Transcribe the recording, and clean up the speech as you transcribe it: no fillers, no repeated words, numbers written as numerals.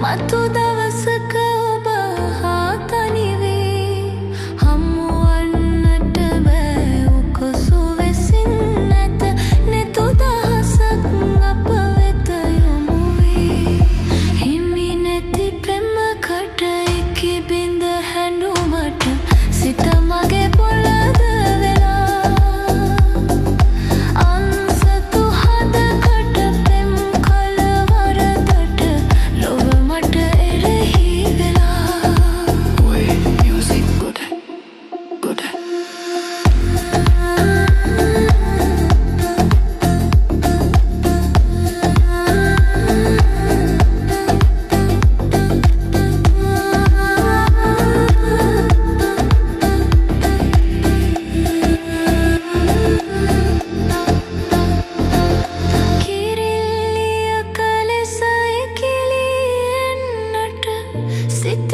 මතු දවසක ඔබ හා තනිවී හමුවන්නට බෑ උකුසු වෙසින් නැත නෙතු දහසක් අප වෙත යොමු වී හිමි නැති පෙමකට එකි බිඳ හැඬුමට සිත මගේ පොළද වෙලා අන්සතු හදකට පෙම් කලවරකට ලොව මට එරෙහි වෙලා Way music good good කිරිල්ලිය කලෙසයි කිලියෙන්නට සිත